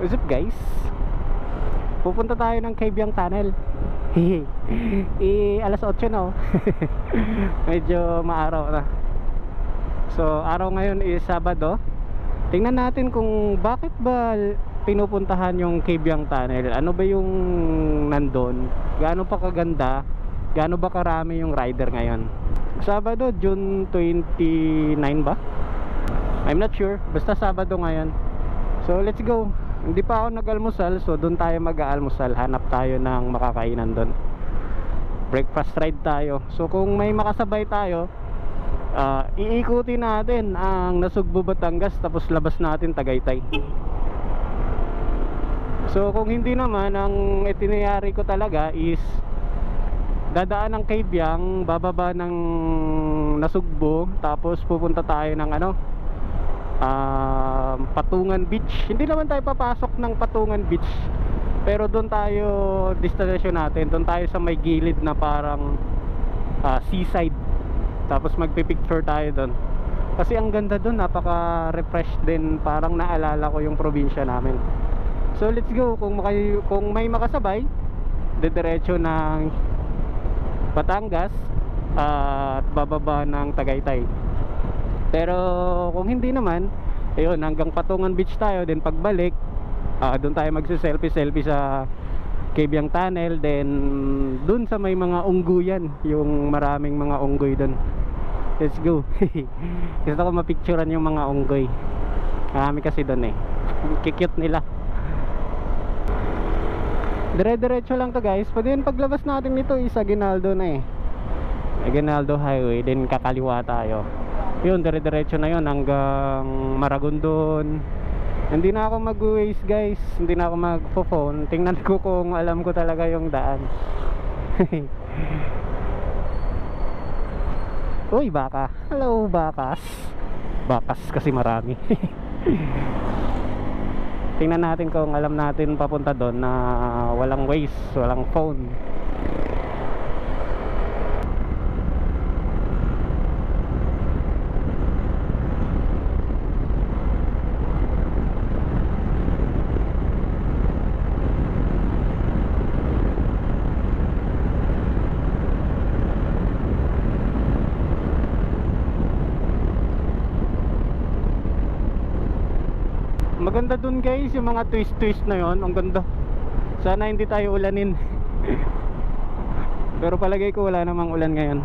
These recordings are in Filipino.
What's up guys? Pupunta tayo ng Kabyang Tunnel. Alas 8 na oh. Medyo maaraw na. So araw ngayon is Sabado. Tingnan natin kung bakit ba pinupuntahan yung Kabyang Tunnel. Ano ba yung nandun? Gaano pa kaganda? Gaano ba karami yung rider ngayon? Sabado, June 29 ba? I'm not sure. Basta Sabado ngayon. So let's go. Hindi pa ako nag-almusal, so doon tayo mag-aalmusal. Hanap tayo ng makakainan doon. Breakfast ride tayo. So kung may makasabay tayo, iikutin natin ang Nasugbu, Batangas, tapos labas natin Tagaytay. So kung hindi naman, ang itinerary ko talaga is dadaan ng Kabyang, bababa ng Nasugbu, tapos pupunta tayo ng Patungan Beach. Hindi naman tayo papasok ng Patungan Beach, pero doon tayo, destination natin, doon tayo sa may gilid na parang seaside. Tapos magpipicture tayo doon. Kasi ang ganda doon, napaka-refresh din. Parang naalala ko yung probinsya namin. So let's go. Kung may makasabay, diretso ng Batangas at bababa ng Tagaytay. Pero kung hindi naman, ayun, hanggang Patungan Beach tayo. Then pagbalik, doon tayo magse-selfie sa Kabyang Tunnel. Then doon sa may mga ungguyan, yung maraming mga unggoy doon. Let's go. Gusto ko mapicturean yung mga unggoy. Marami kasi doon eh. Kikute nila. Dire-diretso lang to guys. Pwede yun, paglabas natin nito is Aguinaldo na eh. Aguinaldo Highway. Then kakaliwa tayo. Yun, dire-diretso na yun hanggang Maragondon. Hindi na ako mag-waste guys. Hindi na ako mag-phone. Tingnan ko kung alam ko talaga yung daan. Uy, baka. Hello, bakas. Bakas kasi marami. Tingnan natin kung alam natin papunta doon na walang waste, walang phone. Maganda dun guys, yung mga twist na yon, ang ganda. Sana hindi tayo ulanin. Pero palagay ko wala namang ulan ngayon.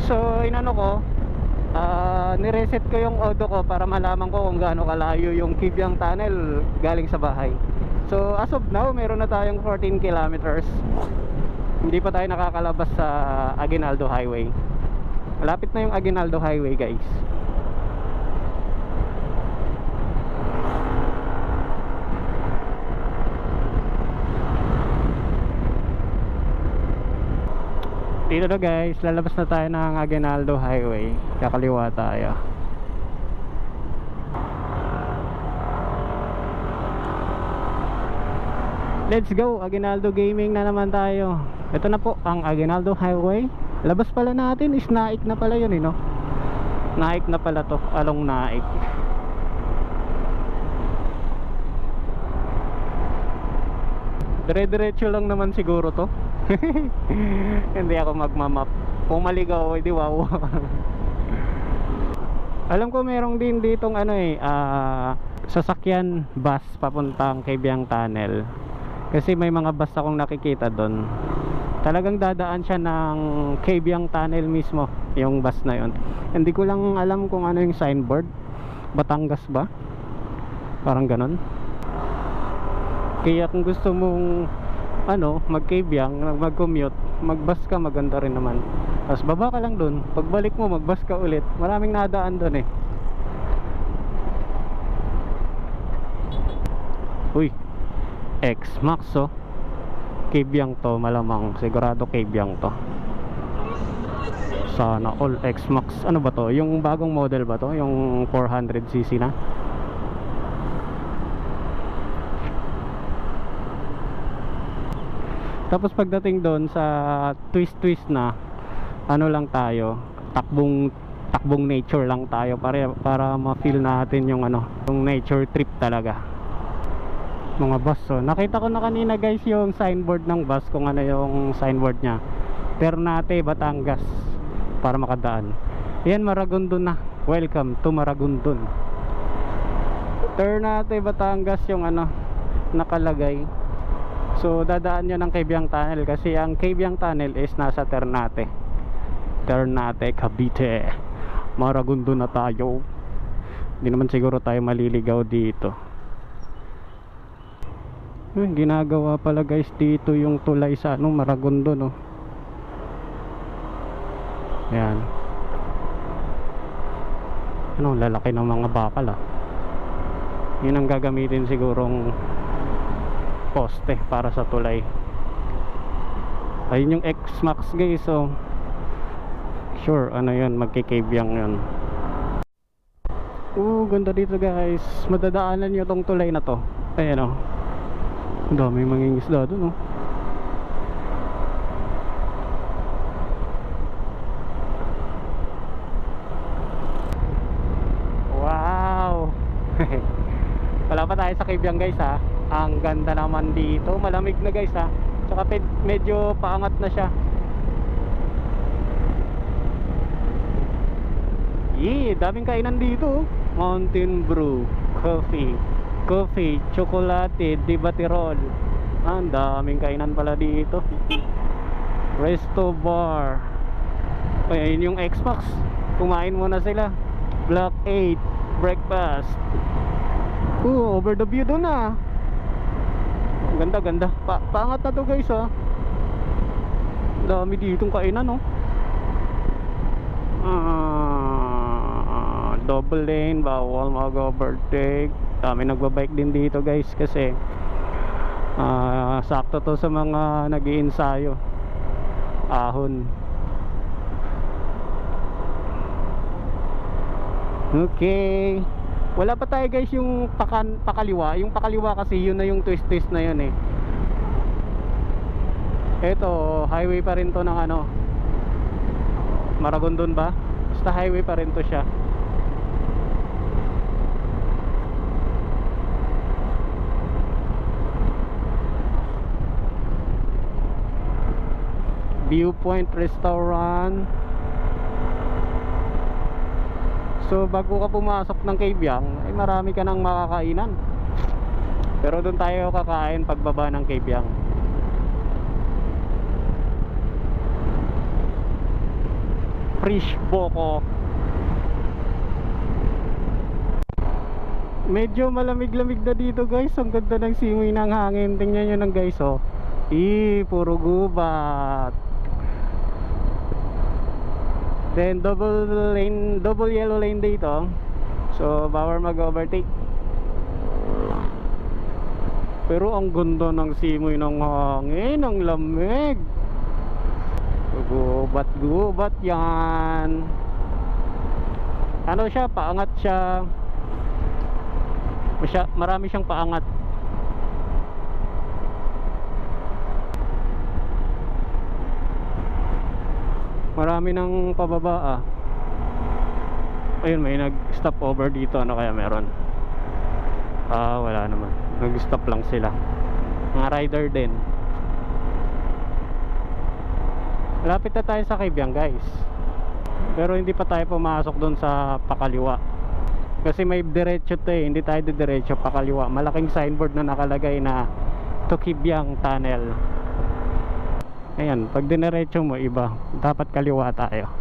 So inano ko, nireset ko yung auto ko para malaman ko kung gaano kalayo yung Kabyang Tunnel galing sa bahay. So as of now, meron na tayong 14 kilometers. Hindi pa tayo nakakalabas sa Aguinaldo Highway. Malapit na yung Aguinaldo Highway guys. Dito na guys, lalabas na tayo ng Aguinaldo Highway. Kakaliwa tayo. Let's go, Aguinaldo Gaming na naman tayo. Ito na po ang Aguinaldo Highway. Labas pala natin is Naik na pala yun eh, no? Naik na pala to, Along Naik. Dire-diretso lang naman siguro to. Hindi ako magmamap. Kung maligaw, edi wow. Alam ko merong din ditong sasakyan bus papuntang Kabyang Tunnel. Kasi may mga bus akong nakikita doon. Talagang dadaan siya ng Kabyang Tunnel mismo, yung bus na yun. Hindi ko lang alam kung ano yung signboard. Batangas ba? Parang ganon. Kaya kung gusto mong mag-Kabyang, mag-commute, mag-bus ka, maganda rin naman. Tapos baba ka lang dun. Pagbalik mo, mag-bus ka ulit. Maraming nadaan dun eh. Uy, X-Max oh. Kabyang to, malamang sigurado Kabyang to. Sana all X-Max. Ano ba to? Yung bagong model ba to? Yung 400cc na? Tapos pagdating doon sa twist na, ano lang tayo, takbong takbong nature lang tayo para ma-feel natin yung ano, yung nature trip talaga. Mga bus, so nakita ko na kanina guys yung signboard ng bus, kung ano yung signboard nya, Ternate, Batangas, para makadaan. Yan, Maragondon na. Welcome to Maragondon. Ternate, Batangas yung ano nakalagay. So dadaan nyo ng Cabiang Tunnel, kasi ang Cabiang Tunnel is nasa Ternate, Cavite. Maragondon na tayo. Hindi naman siguro tayo maliligaw dito. Ginagawa pala guys dito yung tulay sa ano, Maragondon, no. Yan. Ano, lalaki ng mga bakal, ah. Yun ang gagamitin sigurong poste para sa tulay. Ayun yung X-Max guys, so sure, ano yun, magkikabyang yun. Ganda dito guys. Madadaanan nyo tong tulay na to. Ayan, oh. Ang dami mangingisda doon, oh. Wow. Wala pa tayo sa Cabiang guys, ha. Ang ganda naman dito. Malamig na guys, ha. Tsaka medyo paangat na siya. Daming kainan dito. Mountain Brew, coffee, chocolate, dibatirol. Ang daming kainan pala dito. Resto bar. Ayun yung Xbox. Kumain muna sila. Block 8 breakfast. Over the view doon, ah. Ganda. Paangat na to guys, ah. Dami ditong kainan, oh. Double lane, bawal mag-overtake. Dami nagbabike din dito guys, kasi sakto to sa mga nag-iinsayo. Ahon. Okay. Wala pa tayo guys yung pakaliwa. Yung pakaliwa kasi yun na yung twist na yun, eh. Eto, highway pa rin to ng ano, Maragondon ba? Basta highway pa rin to siya. Viewpoint Restaurant. So bago ka pumasok ng Cabiang, ay marami ka nang makakainan. Pero doon tayo kakain pagbaba ng Cabiang. Fish Boko. Medyo malamig-lamig na dito guys. Ang ganda ng simoy ng hangin. Tingnan nyo lang guys, oh. Puro gubat. Then double yellow lane dito. So bawal mag-overtake. Pero ang ganda ng simoy ng hangin. Ang lamig. Gubat yan. Ano siya, paangat siya. Marami siyang paangat. Marami ng pababa, ah. Ayun, may nag-stop over dito. Ano kaya meron? Wala naman. Nag-stop lang sila. Mga rider din. Lapit na tayo sa Cabiang guys. Pero hindi pa tayo pumasok doon sa pakaliwa. Kasi may diretso to, eh. Hindi tayo diretso, pakaliwa. Malaking signboard na nakalagay na to Cabiang Tunnel. Ayan, pag dinerecho mo iba, dapat kaliwa tayo.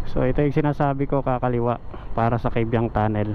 So ito yung sinasabi ko, kakaliwa para sa Cabiang Tunnel.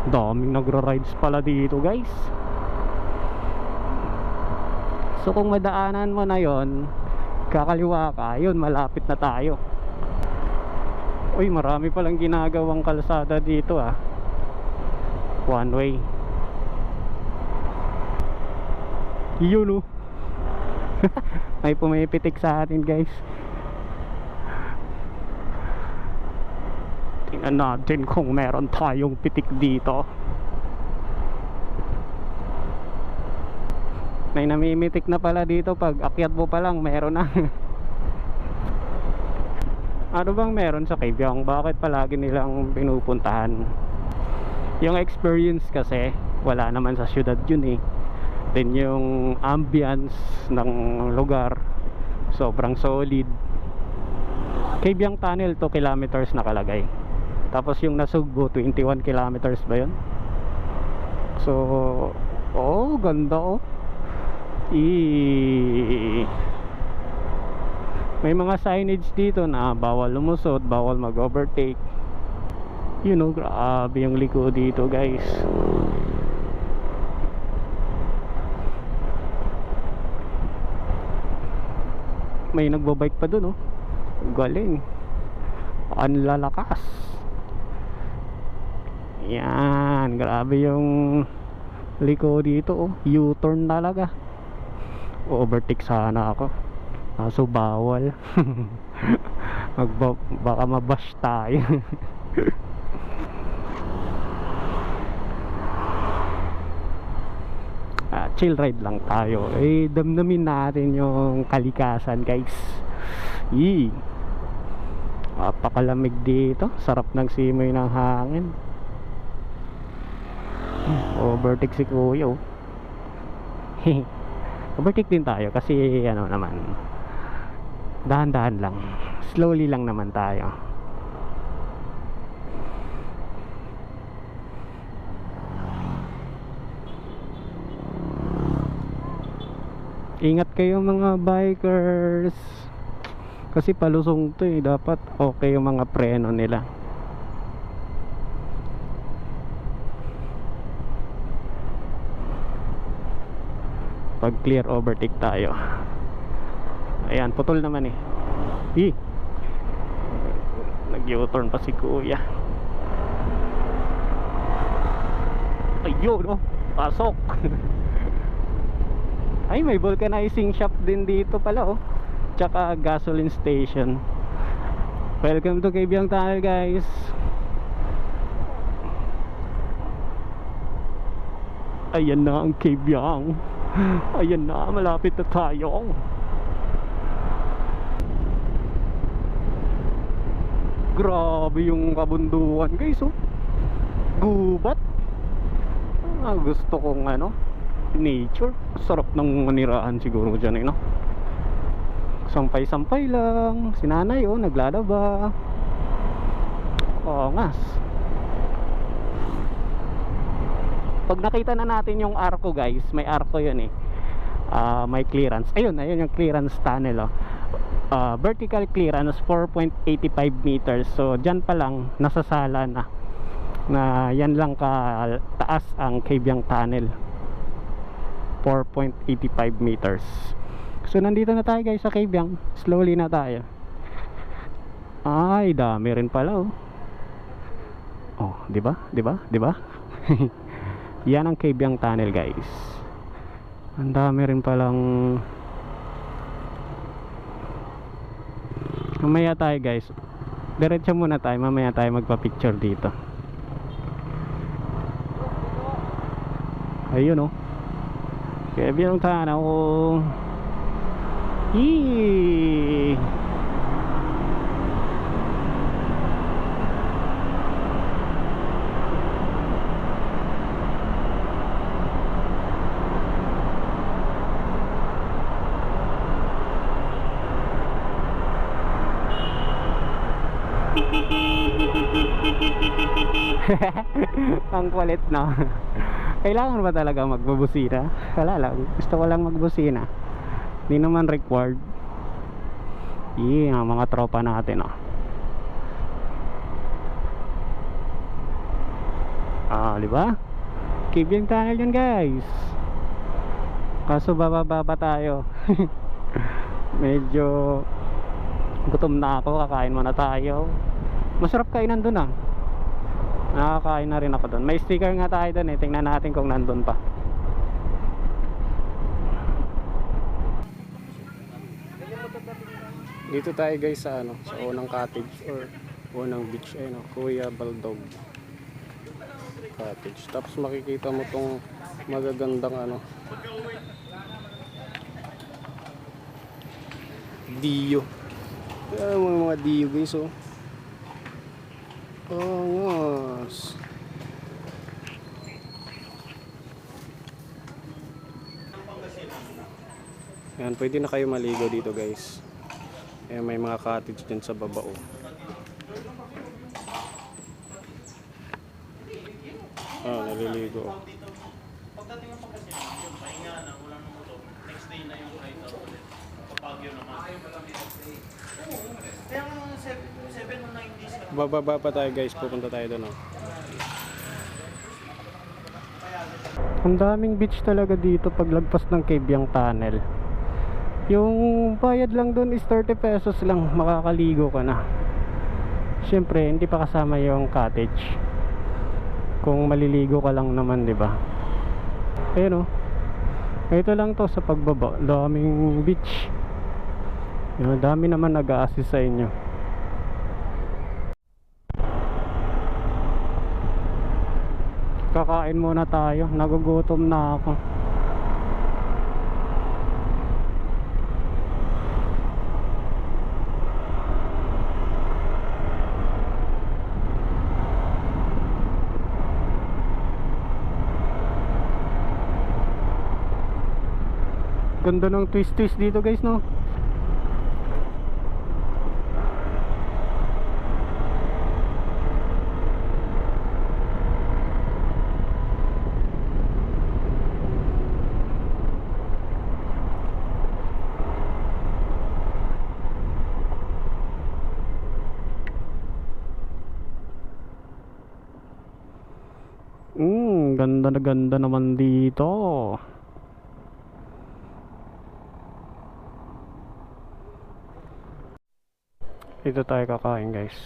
Daming nagra-rides pala dito guys. So kung madaanan mo na yon, kakaliwa ka, yun, malapit na tayo. Uy, marami palang ginagawang kalsada dito, ah. One way. Yun, oh. May pumipitik sa atin guys. Tingnan natin kung meron tayong pitik dito. May namimitik na pala dito, pag akyat mo pa lang meron na. Ano bang meron sa Cave Young? Bakit palagi nilang pinupuntahan? Yung experience kasi wala naman sa syudad yun eh. Then yung ambience ng lugar sobrang solid. Cave Young Tunnel 2 kilometers nakalagay. Tapos yung Nasugbu 21 kilometers ba yun? So, oh, ganda oh. May mga signage dito na bawal lumusot, bawal mag-overtake. You know, grabe yung liko dito, guys. May nagbabike pa dun, oh. Galing. Ang lalakas. Yan, grabe yung liko dito, oh. U-turn talaga. Overtake sana ako. So bawal. Baka mabash tayo. Chill ride lang tayo. Damdamin natin yung kalikasan, guys. Napakalamig dito. Sarap ng simoy ng hangin. Overtake si kuya, oh. Overtake din tayo kasi ano naman, dahan-dahan lang, slowly lang naman tayo. Ingat kayo mga bikers, kasi palusong to eh. Dapat okay yung mga preno nila. Pag clear overtake tayo. Ayan, putol naman eh. Nag-U-turn pa si kuya. Ayun, oh, pasok. Ay, may vulcanizing shop din dito pala, oh. Tsaka gasoline station. Welcome to Cave Young Tunnel, guys. Ayan na ang Cave Young. Ayan na, malapit na tayo. Grabe yung kabunduan, guys, oh. Gubat. Gusto kong ano, nature. Sarap ng manirahan siguro dyan, eh, no? Sampay-sampay lang. Si nanay, oh, naglalaba. Oo, ngas. Pag nakita na natin yung arco, guys, may arco yun eh. May clearance. Ayun yung clearance tunnel, oh. Vertical clearance 4.85 meters. So dyan pa lang nasasala na yan lang ka taas ang Cave Young Tunnel. 4.85 meters. So nandito na tayo, guys, sa Cave Young. Slowly na tayo. Ay, dami rin pala, oh. Oh, di ba? Yan ang Cave Young Tunnel, guys. Ang dami rin palang. Mamaya tayo, guys. Diretso muna tayo. Mamaya tayo magpa-picture dito. Ayun, oh. Cave Young Tunnel, oh. Ang kulit, no? Kailangan ba talaga magbubusina? Wala lang, gusto ko lang magbusina. Hindi naman required. Ang mga tropa natin, oh. Diba? Cave Young Tunnel yun, guys. Kaso bababa tayo. Medyo gutom na ako, kakain muna tayo. Masarap kainan dun, ah. Nakakain na rin ako dun. May sticker nga tayo dun eh. Tingnan natin kung nandun pa. Dito tayo, guys, sa ano, sa unang cottage or unang beach, ayun, Kuya Baldog Cottage. Tapos makikita mo tong magagandang ano, Dio. Ayan mga Dio guys, oh. Angas. Ayan, pwede na kayo maligo dito guys. Ayan, may mga cottage dyan sa baba, oh. Naliligo. Pagdating ng Pangasinan, yung pahinga na, wala nang motor. Next day na yung ride out ulit. Kapag yun naman. Kaya nga 7 o 9 days ka. Bababa pa tayo guys, pupunta tayo doon, oh. Ang daming beach talaga dito paglagpas ng Cabyang Tunnel. Yung bayad lang doon is 30 pesos lang, makakaligo ka na. Siyempre, hindi pa kasama yung cottage. Kung maliligo ka lang naman, 'di ba? Ayun, oh. Ito lang 'to sa pagbaba. Daming beach. Yung dami naman nag-a-assist sa inyo. Kakain muna tayo. Nagugutom na ako. Ganda ng twist dito guys, no? Ganda na ganda naman dito. Dito tayo kakain guys.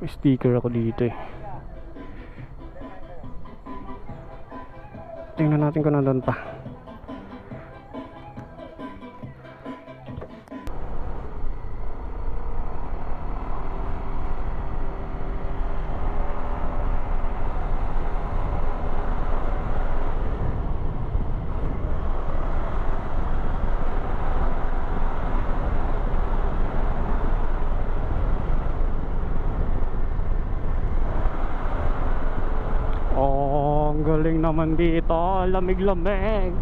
May sticker ako dito eh. Tingnan natin kung nandun pa. Ang galing naman dito, lamig-lamig.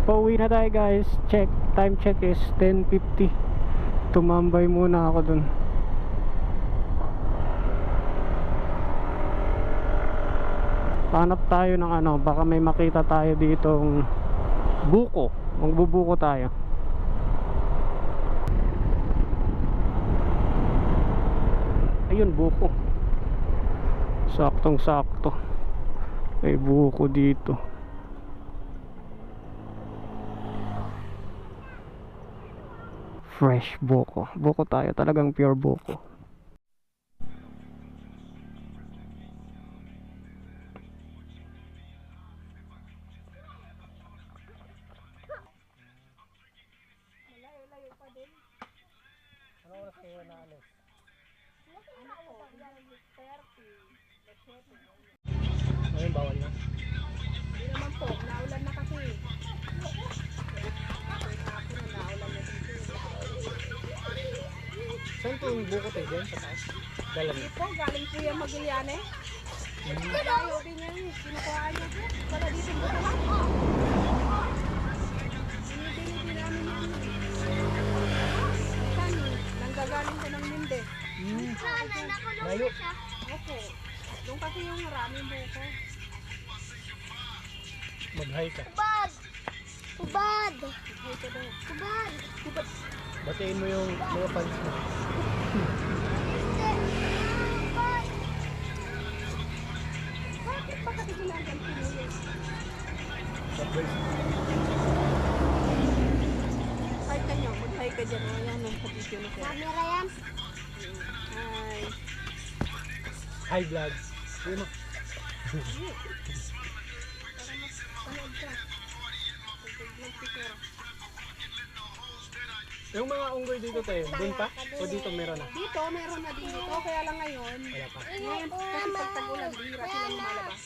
Pauwi na tayo guys. Time check is 10:50. Tumambay muna ako dun. Hanap tayo ng ano, baka may makita tayo ditong buko. Magbubuko tayo. Ayun, buko. Saktong sakto. May buko dito. Fresh buko. Buko tayo, talagang pure buko. Ayun, bawal na. Hindi naman po, naulan na kasi. Naulan na dito. Saan po yung buko tayo dyan? Sa taas? Dalam. Hindi po, galing po yung Magallanes. Ayaw din yan, kinukuha niya. Para dito po naman. Binibili din namin yan. Saan? Nanggagaling ko ng Minde. Layo. Opo. Doon kasi yung maraming buko. Mag-hi ka. Kubad! Kubad! Ay, ka daw. Kubad! Kubad! Batiin mo yung mga fans mo. Kubad! Bakit pa kasi ginagawa sinuyos? Hi ka nyo, mag-hi ka dyan. O yan, sa video na sir. Camera yan. Hi. Hi vlog. Sige mo. Para mas panood ka. pisura. Yung mga unggoy dito tayo, doon pa? O dito meron na? Dito, meron na din dito. Kaya lang ngayon, Wala pa. ngayon kasi pag tag-ulan, bihira sila lumalabas.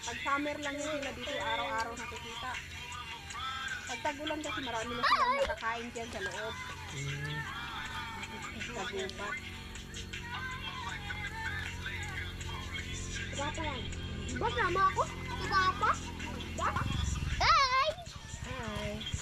Pag summer lang yun sila dito, araw-araw nakikita. Pag tag-ulan kasi marami na silang nakakain dyan sa loob. Sa gubat. Diba pa yan? Diba sama ako? Diba pa? Diba? Hi! Hi!